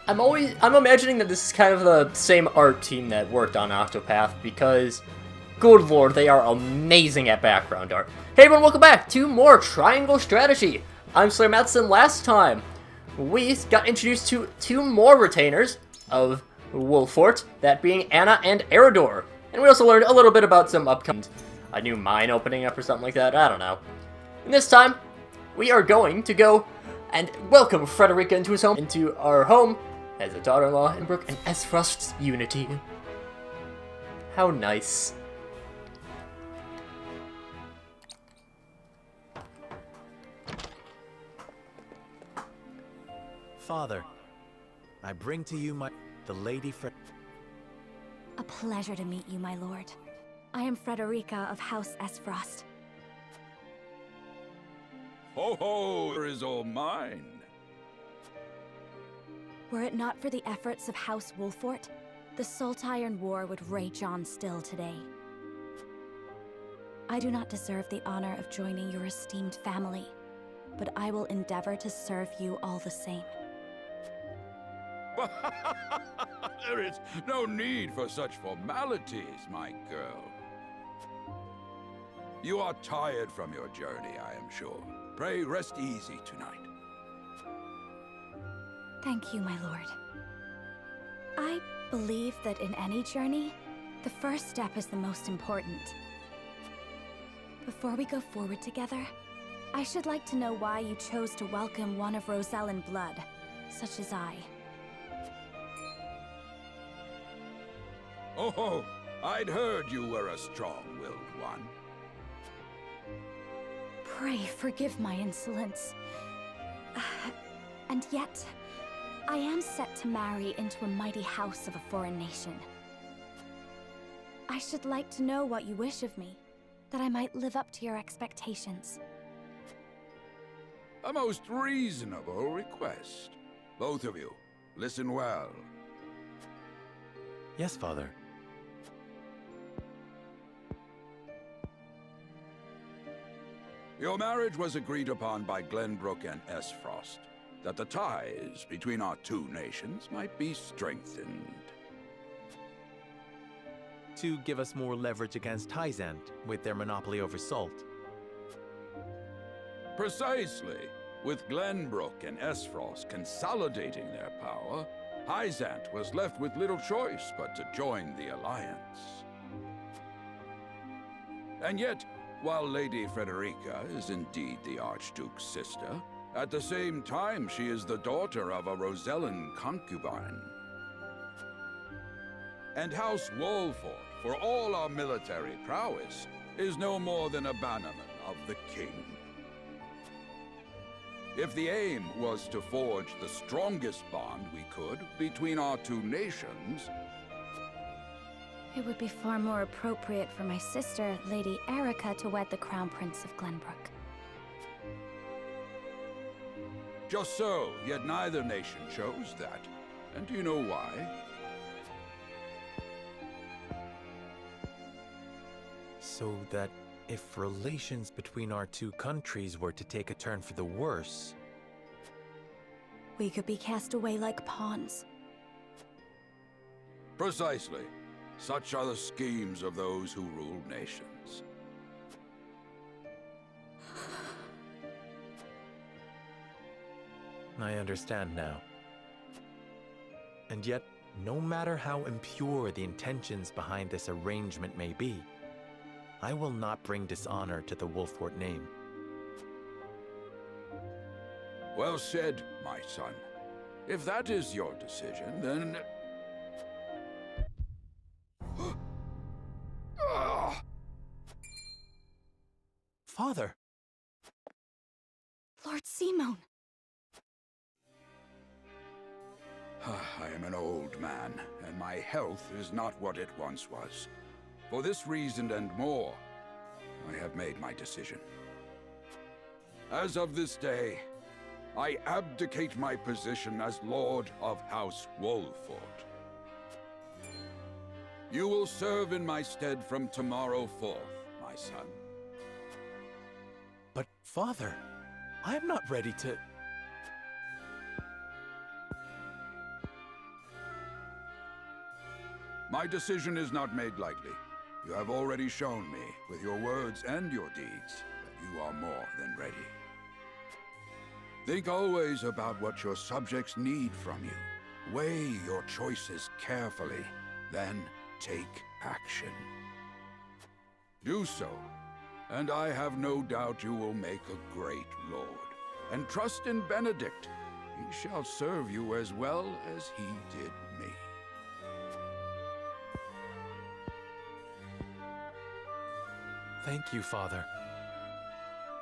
I'm imagining that this is kind of the same art team that worked on Octopath, because good lord, they are amazing at background art. Hey everyone, welcome back to more Triangle Strategy. I'm SlayerMathis, and last time we got introduced to two more retainers of Wolfort, that being Anna and Eridor. And we also learned a little bit about some upcoming, a new mine opening up or something like that, I don't know. And this time, we are going to go and welcome Frederica into our home as a daughter-in-law in Brooke and Esfrost's unity. How nice. Father, I bring to you the Lady A pleasure to meet you, my lord. I am Frederica of House Esfrost. Ho ho, is all mine. Were it not for the efforts of House Wolfort, the Saltiron War would rage on still today. I do not deserve the honor of joining your esteemed family, but I will endeavor to serve you all the same. There is no need for such formalities, my girl. You are tired from your journey, I am sure. Pray rest easy tonight. Thank you, my lord. I believe that in any journey, the first step is the most important. Before we go forward together, I should like to know why you chose to welcome one of Rosellan blood, such as I. Oh, I'd heard you were a strong-willed one. Pray forgive my insolence. And yet, I am set to marry into a mighty house of a foreign nation. I should like to know what you wish of me, that I might live up to your expectations. A most reasonable request. Both of you, listen well. Yes, Father. Your marriage was agreed upon by Glenbrook and Esfrost, that the ties between our two nations might be strengthened. To give us more leverage against Hyzant with their monopoly over salt. Precisely. With Glenbrook and Esfrost consolidating their power, Hyzant was left with little choice but to join the alliance. And yet, while Lady Frederica is indeed the Archduke's sister, at the same time she is the daughter of a Rosellan concubine. And House Wolfort, for all our military prowess, is no more than a bannerman of the king. If the aim was to forge the strongest bond we could between our two nations, It would be far more appropriate for my sister, Lady Erica, to wed the Crown Prince of Glenbrook. just so, yet neither nation chose that. And do you know why? So that if relations between our two countries were to take a turn for the worse... We could be cast away like pawns. Precisely. Such are the schemes of those who rule nations. I understand now. And yet, no matter how impure the intentions behind this arrangement may be, I will not bring dishonor to the Wolfort name. Well said, my son. If that is your decision, then... Father! Lord Simone! I am an old man, and my health is not what it once was. For this reason and more, I have made my decision. As of this day, I abdicate my position as Lord of House Wolfort. You will serve in my stead from tomorrow forth, my son. But, Father, I am not ready to... My decision is not made lightly. You have already shown me, with your words and your deeds, that you are more than ready. Think always about what your subjects need from you. Weigh your choices carefully, then take action. Do so, and I have no doubt you will make a great lord. And trust in Benedict. He shall serve you as well as he did me. Thank you, Father.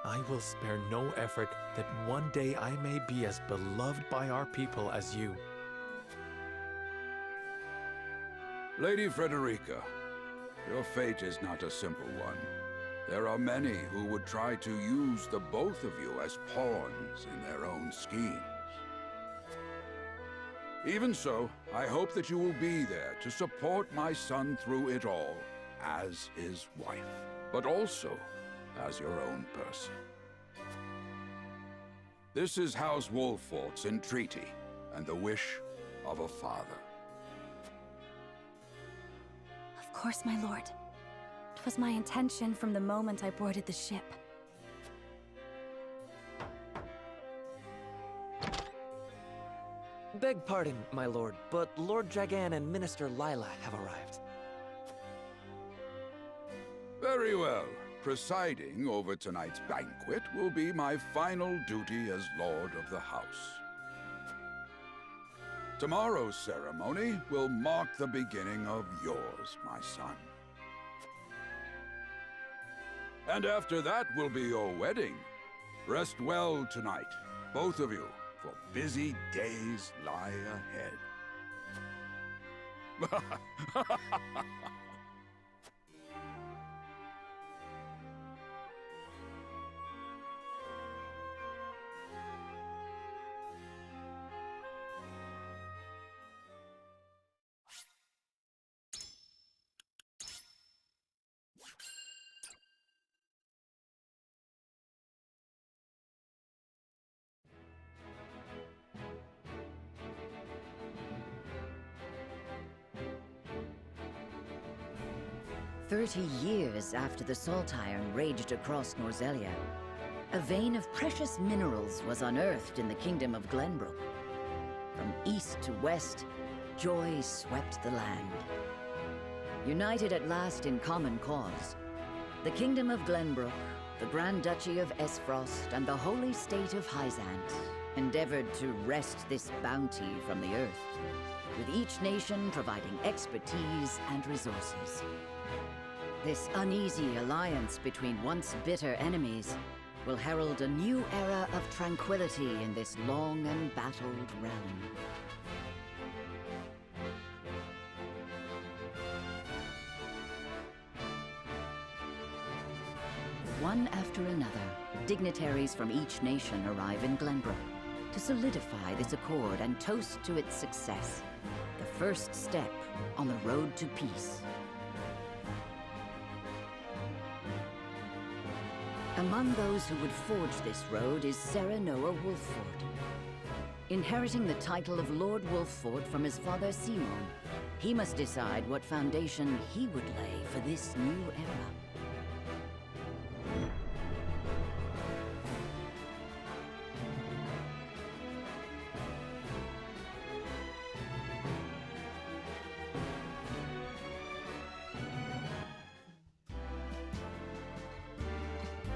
I will spare no effort that one day I may be as beloved by our people as you. Lady Frederica, your fate is not a simple one. There are many who would try to use the both of you as pawns in their own schemes. Even so, I hope that you will be there to support my son through it all, as his wife, but also as your own person. This is House Wolfort's entreaty, and the wish of a father. Of course, my lord. It was my intention from the moment I boarded the ship. Beg pardon, my lord, but Lord Dragan and Minister Lila have arrived. Very well. Presiding over tonight's banquet will be my final duty as Lord of the House. Tomorrow's ceremony will mark the beginning of yours, my son. And after that will be your wedding. Rest well tonight, both of you, for busy days lie ahead. "30 years after the Salt Iron raged across Norzelia, a vein of precious minerals was unearthed in the kingdom of Glenbrook. From east to west, joy swept the land. United at last in common cause, the kingdom of Glenbrook, the Grand Duchy of Esfrost, and the Holy State of Hyzant endeavored to wrest this bounty from the earth, with each nation providing expertise and resources. This uneasy alliance between once bitter enemies will herald a new era of tranquility in this long and battled realm. One after another, dignitaries from each nation arrive in Glenbrook to solidify this accord and toast to its success, the first step on the road to peace. Among those who would forge this road is Serenoa Wolffort. Inheriting the title of Lord Wolffort from his father Simon, he must decide what foundation he would lay for this new era.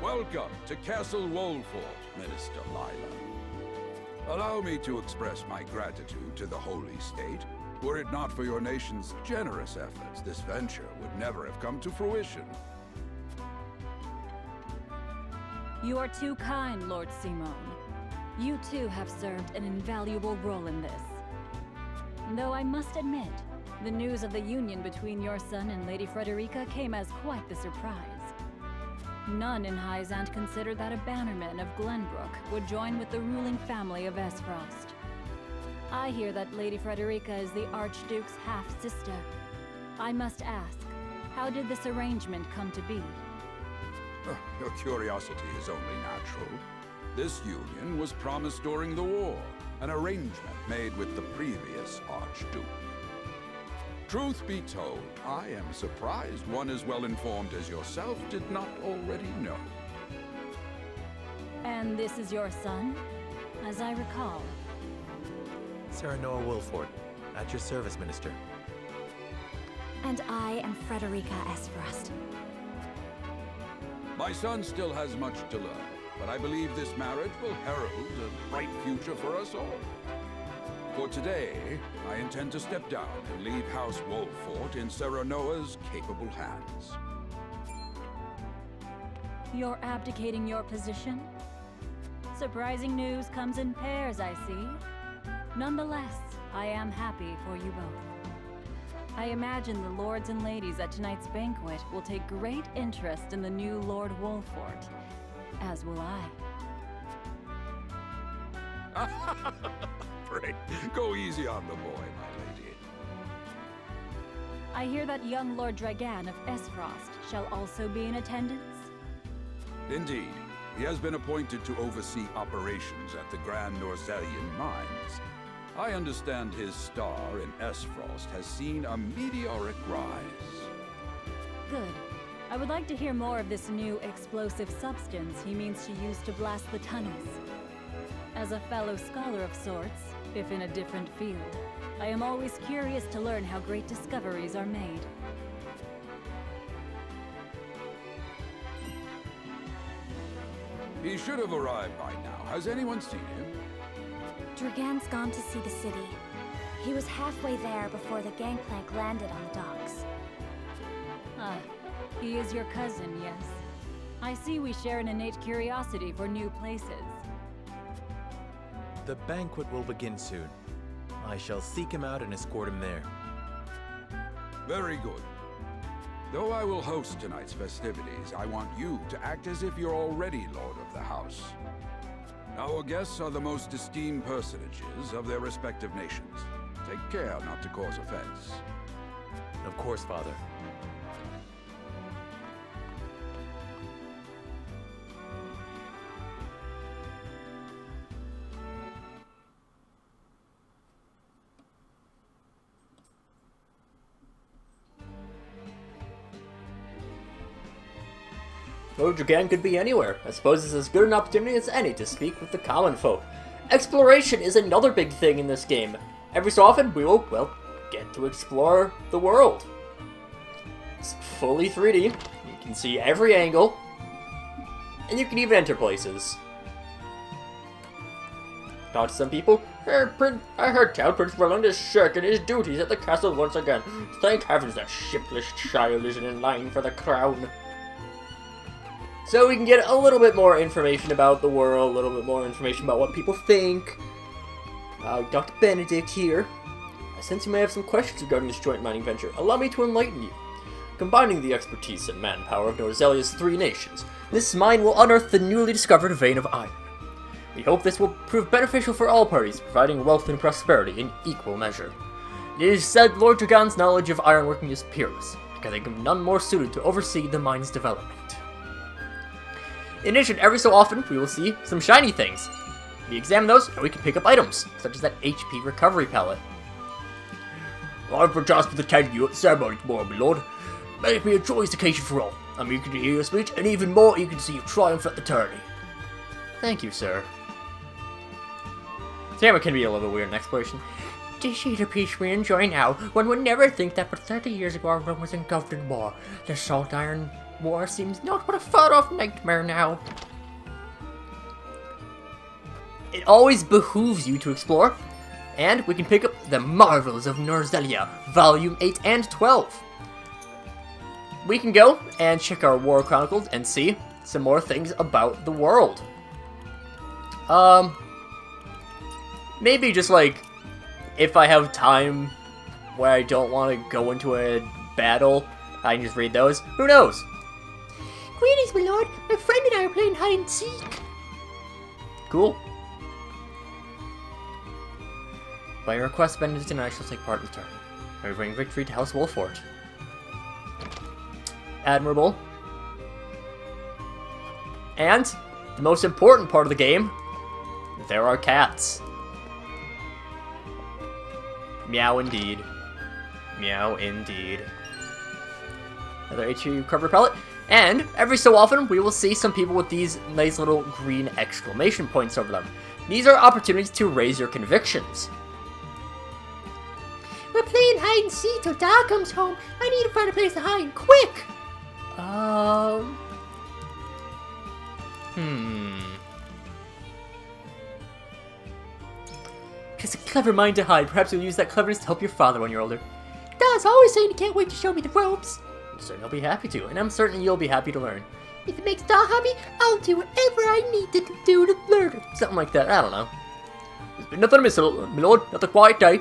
Welcome to Castle Wolffort, Minister Lila. Allow me to express my gratitude to the Holy State. Were it not for your nation's generous efforts, this venture would never have come to fruition. You are too kind, Lord Simon. You too have served an invaluable role in this. Though I must admit, the news of the union between your son and Lady Frederica came as quite the surprise. None in Hyzant considered that a bannerman of Glenbrook would join with the ruling family of Esfrost. I hear that Lady Frederica is the Archduke's half-sister. I must ask, how did this arrangement come to be? Your curiosity is only natural. This union was promised during the war, an arrangement made with the previous Archduke. Truth be told, I am surprised one as well informed as yourself did not already know. And this is your son, as I recall. Serenoa Wolford, at your service, Minister. And I am Frederica Esfrost. My son still has much to learn, but I believe this marriage will herald a bright future for us all. For today, I intend to step down and leave House Wolford in Serenoa's capable hands. You're abdicating your position? Surprising news comes in pairs, I see. Nonetheless, I am happy for you both. I imagine the lords and ladies at tonight's banquet will take great interest in the new Lord Wolford, as will I. Great. Go easy on the boy, my lady. I hear that young Lord Dragan of Esfrost shall also be in attendance? Indeed. He has been appointed to oversee operations at the Grand Norzelian mines. I understand his star in Esfrost has seen a meteoric rise. Good. I would like to hear more of this new explosive substance he means to use to blast the tunnels. As a fellow scholar of sorts, if in a different field, I am always curious to learn how great discoveries are made. He should have arrived by now. Has anyone seen him? Dragan's gone to see the city. He was halfway there before the gangplank landed on the docks. Ah, he is your cousin, yes. I see we share an innate curiosity for new places. The banquet will begin soon. I shall seek him out and escort him there. Very good. Though I will host tonight's festivities, I want you to act as if you're already Lord of the House. Our guests are the most esteemed personages of their respective nations. Take care not to cause offense. Of course, Father. Lord Dragan could be anywhere. I suppose it's as good an opportunity as any to speak with the common folk. Exploration is another big thing in this game. Every so often, we will, well, get to explore the world. It's fully 3D. You can see every angle. And you can even enter places. Talk to some people. I heard Town Prince Roland is shirking his duties at the castle once again. Thank heavens that shipless child isn't in line for the crown. So we can get a little bit more information about the world, a little bit more information about what people think. Dr. Benedict here. I sense you may have some questions regarding this joint mining venture. Allow me to enlighten you. Combining the expertise and manpower of Norzelia's 3 nations, this mine will unearth the newly discovered vein of iron. We hope this will prove beneficial for all parties, providing wealth and prosperity in equal measure. It is said Lord Dragan's knowledge of ironworking is peerless. I can think of none more suited to oversee the mine's development. In addition, every so often, we will see some shiny things. We examine those, and we can pick up items, such as that HP recovery pellet. I've been tasked with attending you at the ceremony tomorrow, my lord. May it be a joyous occasion for all. I'm eager to hear your speech, and even more eager to see you triumph at the tourney. Thank you, sir. Sam, it can be a little bit weird in exploration. To see the peace we enjoy now, one would never think that but 30 years ago our Rome was engulfed in war. The Salt Iron War seems not but a far-off nightmare now. It always behooves you to explore, and we can pick up The Marvels of Norzelia, Volume 8 and 12. We can go and check our War Chronicles and see some more things about the world. Maybe just like, if I have time where I don't want to go into a battle, I can just read those. Who knows? Greetings, my lord. My friend and I are playing hide and seek. Cool. By your request, Benedict and I shall take part in the tournament. I will bring victory to House Wolford. Admirable. And, the most important part of the game, there are cats. Meow indeed. Meow, indeed. Another HP recovery pellet. And every so often, we will see some people with these nice little green exclamation points over them. These are opportunities to raise your convictions. We're playing hide and seek till Dad comes home. I need to find a place to hide, quick! Just a clever mind to hide. Perhaps you'll use that cleverness to help your father when you're older. Dad's always saying he can't wait to show me the ropes. I'm certain he'll be happy to, and I'm certain you'll be happy to learn. If it makes Dad happy, I'll do whatever I need to do to learn. Something like that, I don't know. There's been nothing amiss, my lord, not a quiet day.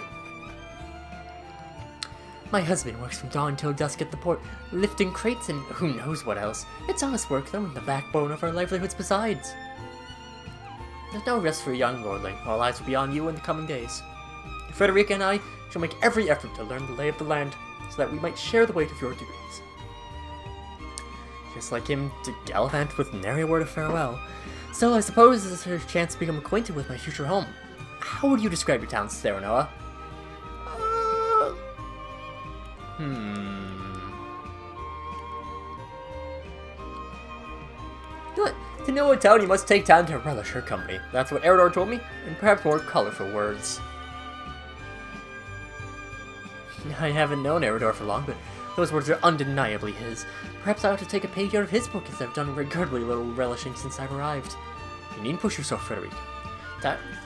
My husband works from dawn till dusk at the port, lifting crates and who knows what else. It's honest work, though, and the backbone of our livelihoods besides. There's no rest for a young lordling. All eyes will be on you in the coming days. Frederica and I shall make every effort to learn the lay of the land, so that we might share the weight of your duties. Just like him to gallivant with nary a word of farewell. So I suppose this is a chance to become acquainted with my future home. How would you describe your town, Serenoa? To know a town, you must take time to relish her company. That's what Eridor told me, and perhaps more colorful words. I haven't known Eridor for long, but those words are undeniably his. Perhaps I ought to take a page out of his book, as I've done regrettably little relishing since I've arrived. You needn't push yourself, Frederica.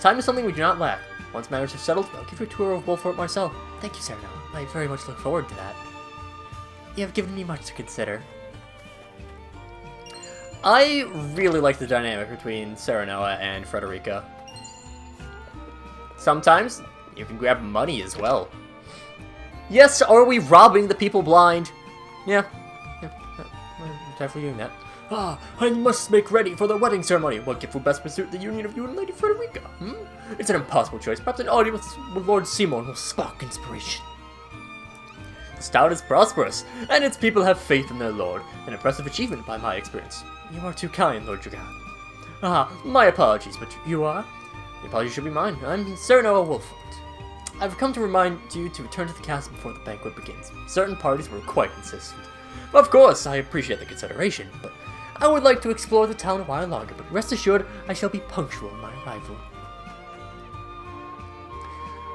Time is something we do not lack. Once matters are settled, I'll give you a tour of Wolfort myself. Thank you, Serenoa. I very much look forward to that. You have given me much to consider. I really like the dynamic between Serenoa and Frederica. Sometimes, you can grab money as well. Yes, are we robbing the people blind? Yeah, we're definitely doing that. I must make ready for the wedding ceremony. What gift will best suit the union of you and Lady Frederica? It's an impossible choice. Perhaps an audience with Lord Simon will spark inspiration. The stout is prosperous, and its people have faith in their lord. An impressive achievement by my experience. You are too kind, Lord Dragan. My apologies, but you are? The apology should be mine. I'm Serenoa Wolfort. I've come to remind you to return to the castle before the banquet begins. Certain parties were quite insistent. Of course, I appreciate the consideration, but I would like to explore the town a while longer, but rest assured, I shall be punctual in my arrival.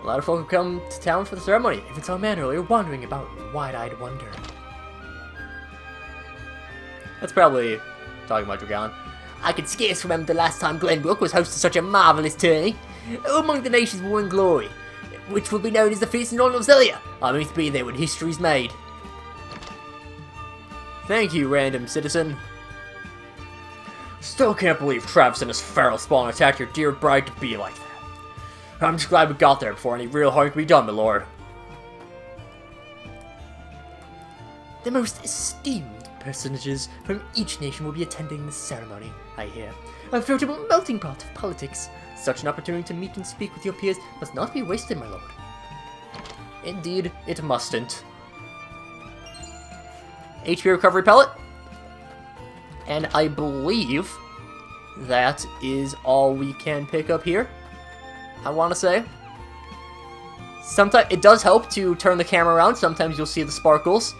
A lot of folk have come to town for the ceremony. Even saw a man earlier wandering about in wide-eyed wonder. That's probably talking about Dragon. I can scarce remember the last time Glenbrook was host to such a marvelous tourney. Among the nations war and glory, which will be known as the Feast in North Zelia. I mean to be there when history's made. Thank you, random citizen. Still can't believe Travis and his feral spawn attacked your dear bride to be like that. I'm just glad we got there before any real harm can be done, my lord. The most esteemed personages from each nation will be attending the ceremony, I hear. A veritable melting pot of politics. Such an opportunity to meet and speak with your peers must not be wasted, my lord. Indeed, it mustn't. HP recovery pellet. And I believe that is all we can pick up here. I want to say. Sometimes it does help to turn the camera around. Sometimes you'll see the sparkles.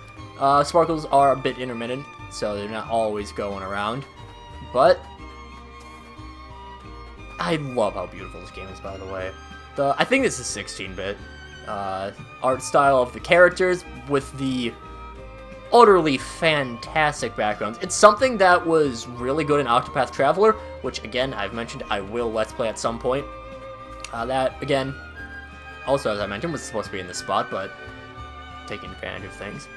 Sparkles are a bit intermittent, so they're not always going around. But I love how beautiful this game is, by the way. I think this is 16-bit art style of the characters with the utterly fantastic backgrounds. It's something that was really good in Octopath Traveler, which again, I've mentioned I will Let's Play at some point. That, again, also as I mentioned, was supposed to be in this spot, but taking advantage of things.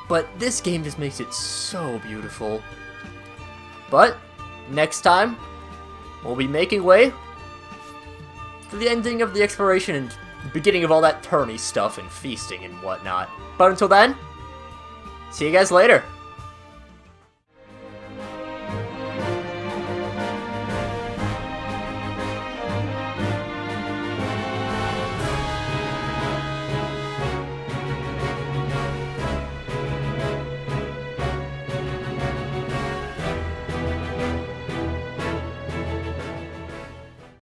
But this game just makes it so beautiful. But, next time, we'll be making way for the ending of the exploration and the beginning of all that tourney stuff and feasting and whatnot. But until then, see you guys later.